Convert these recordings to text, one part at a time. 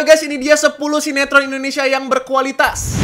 guys, ini dia 10 sinetron Indonesia yang berkualitas.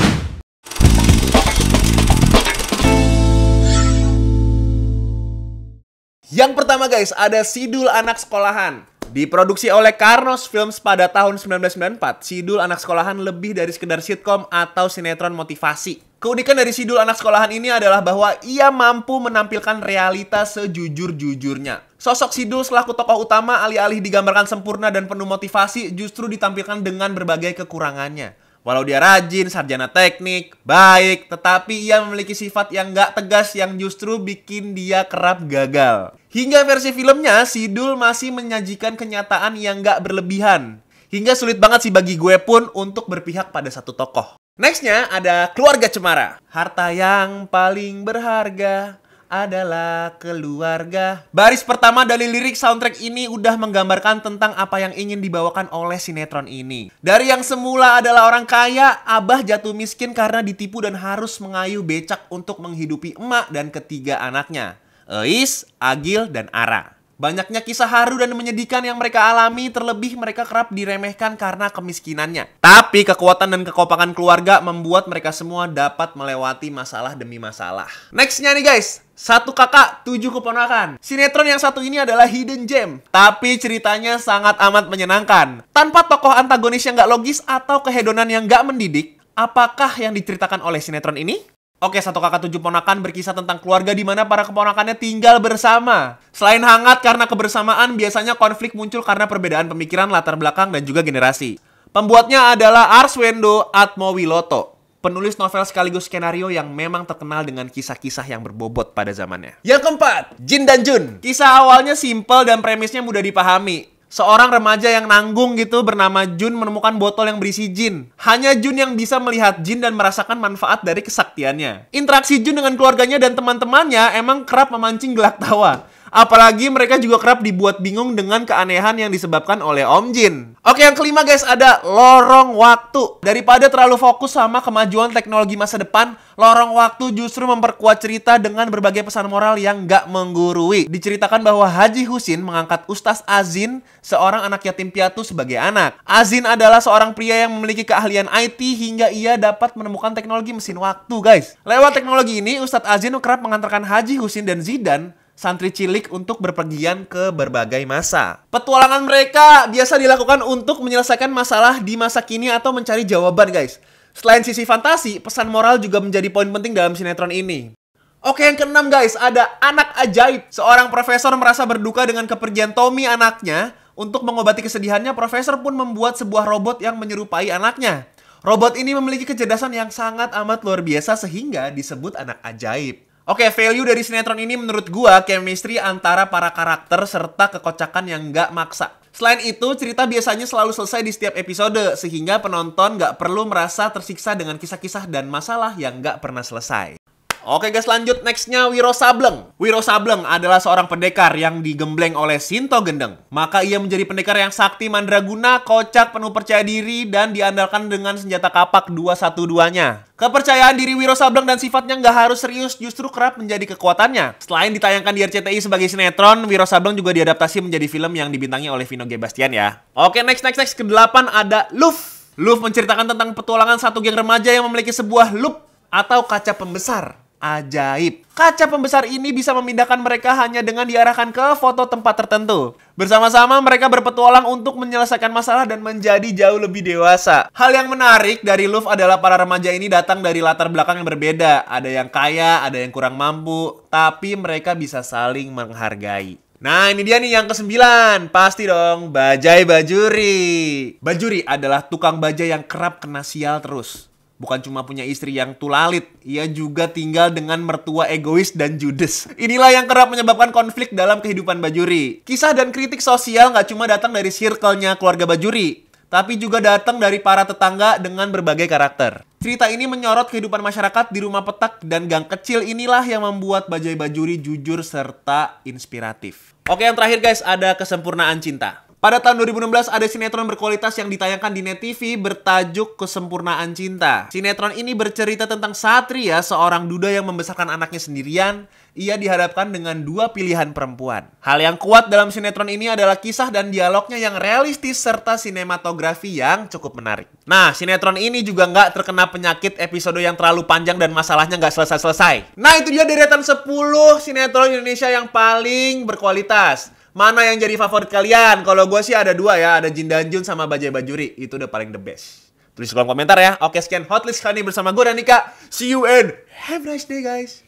Yang pertama guys, ada Sidul Anak Sekolahan. Diproduksi oleh Karnos Films pada tahun 1994, Sidul Anak Sekolahan lebih dari sekedar sitkom atau sinetron motivasi. Keunikan dari Sidul Anak Sekolahan ini adalah bahwa ia mampu menampilkan realitas sejujur-jujurnya. Sosok Sidul selaku tokoh utama alih-alih digambarkan sempurna dan penuh motivasi, justru ditampilkan dengan berbagai kekurangannya. Walau dia rajin, sarjana teknik, baik, tetapi ia memiliki sifat yang gak tegas yang justru bikin dia kerap gagal. Hingga versi filmnya, Sidul masih menyajikan kenyataan yang gak berlebihan. Hingga sulit banget sih bagi gue pun untuk berpihak pada satu tokoh. Nextnya ada Keluarga Cemara. Harta yang paling berharga adalah keluarga. Baris pertama dari lirik soundtrack ini udah menggambarkan tentang apa yang ingin dibawakan oleh sinetron ini. Dari yang semula adalah orang kaya, Abah jatuh miskin karena ditipu dan harus mengayuh becak untuk menghidupi emak dan ketiga anaknya, Eis, Agil, dan Ara. Banyaknya kisah haru dan menyedihkan yang mereka alami, terlebih mereka kerap diremehkan karena kemiskinannya. Tapi kekuatan dan kekompakan keluarga membuat mereka semua dapat melewati masalah demi masalah. Nextnya nih guys, 1 kakak, 7 keponakan. Sinetron yang satu ini adalah hidden gem, tapi ceritanya sangat amat menyenangkan. Tanpa tokoh antagonis yang gak logis atau kehedonan yang gak mendidik, apakah yang diceritakan oleh sinetron ini? Oke, 1 kakak 7 ponakan berkisah tentang keluarga di mana para keponakannya tinggal bersama. Selain hangat karena kebersamaan, biasanya konflik muncul karena perbedaan pemikiran, latar belakang, dan juga generasi. Pembuatnya adalah Arswendo Atmowiloto, penulis novel sekaligus skenario yang memang terkenal dengan kisah-kisah yang berbobot pada zamannya. Yang keempat, Jin dan Jun. Kisah awalnya simpel dan premisnya mudah dipahami. Seorang remaja yang nanggung gitu bernama Jun menemukan botol yang berisi jin. Hanya Jun yang bisa melihat jin dan merasakan manfaat dari kesaktiannya. Interaksi Jun dengan keluarganya dan teman-temannya emang kerap memancing gelak tawa. Apalagi mereka juga kerap dibuat bingung dengan keanehan yang disebabkan oleh Om Jin. Oke, yang kelima guys, ada Lorong Waktu. Daripada terlalu fokus sama kemajuan teknologi masa depan, Lorong Waktu justru memperkuat cerita dengan berbagai pesan moral yang gak menggurui. Diceritakan bahwa Haji Husin mengangkat Ustaz Azin, seorang anak yatim piatu, sebagai anak. Azin adalah seorang pria yang memiliki keahlian IT hingga ia dapat menemukan teknologi mesin waktu guys. Lewat teknologi ini, Ustaz Azin kerap mengantarkan Haji Husin dan Zidan, santri cilik, untuk berpergian ke berbagai masa. Petualangan mereka biasa dilakukan untuk menyelesaikan masalah di masa kini atau mencari jawaban guys. Selain sisi fantasi, pesan moral juga menjadi poin penting dalam sinetron ini. Oke, yang keenam guys, ada Anak Ajaib. Seorang profesor merasa berduka dengan kepergian Tommy anaknya. Untuk mengobati kesedihannya, profesor pun membuat sebuah robot yang menyerupai anaknya. Robot ini memiliki kecerdasan yang sangat amat luar biasa sehingga disebut anak ajaib. Oke, value dari sinetron ini menurut gua chemistry antara para karakter serta kekocakan yang gak maksa. Selain itu, cerita biasanya selalu selesai di setiap episode, sehingga penonton gak perlu merasa tersiksa dengan kisah-kisah dan masalah yang gak pernah selesai. Oke guys, lanjut. Nextnya Wiro Sableng. Wiro Sableng adalah seorang pendekar yang digembleng oleh Sinto Gendeng. Maka ia menjadi pendekar yang sakti mandraguna, kocak, penuh percaya diri, dan diandalkan dengan senjata kapak 212-nya. Kepercayaan diri Wiro Sableng dan sifatnya nggak harus serius justru kerap menjadi kekuatannya. Selain ditayangkan di RCTI sebagai sinetron, Wiro Sableng juga diadaptasi menjadi film yang dibintangi oleh Vino G. Bastian ya. Oke, next. Ke-8 ada Luv. Luv menceritakan tentang petualangan satu geng remaja yang memiliki sebuah loop atau kaca pembesar ajaib. Kaca pembesar ini bisa memindahkan mereka hanya dengan diarahkan ke foto tempat tertentu. Bersama-sama mereka berpetualang untuk menyelesaikan masalah dan menjadi jauh lebih dewasa. Hal yang menarik dari Luv adalah para remaja ini datang dari latar belakang yang berbeda. Ada yang kaya, ada yang kurang mampu, tapi mereka bisa saling menghargai. Nah, ini dia nih yang ke-9. Pasti dong, Bajai Bajuri. Bajuri adalah tukang bajai yang kerap kena sial terus. Bukan cuma punya istri yang tulalit, ia juga tinggal dengan mertua egois dan judes. Inilah yang kerap menyebabkan konflik dalam kehidupan Bajuri. Kisah dan kritik sosial nggak cuma datang dari circle-nya keluarga Bajuri, tapi juga datang dari para tetangga dengan berbagai karakter. Cerita ini menyorot kehidupan masyarakat di rumah petak dan gang kecil. Inilah yang membuat Bajai Bajuri jujur serta inspiratif. Oke, yang terakhir guys, ada Kesempurnaan Cinta. Pada tahun 2016 ada sinetron berkualitas yang ditayangkan di Net TV bertajuk Kesempurnaan Cinta. Sinetron ini bercerita tentang Satria, seorang duda yang membesarkan anaknya sendirian. Ia dihadapkan dengan dua pilihan perempuan. Hal yang kuat dalam sinetron ini adalah kisah dan dialognya yang realistis serta sinematografi yang cukup menarik. Nah, sinetron ini juga nggak terkena penyakit episode yang terlalu panjang dan masalahnya nggak selesai-selesai. Nah, itu dia deretan 10 sinetron Indonesia yang paling berkualitas. Mana yang jadi favorit kalian? Kalau gue sih ada dua ya, ada Jin dan Jun sama Bajaj Bajuri. Itu udah paling the best. Tulis di kolom komentar ya. Oke, sekian Hotlist kali ini bersama gue dan Nika. See you and have a nice day guys.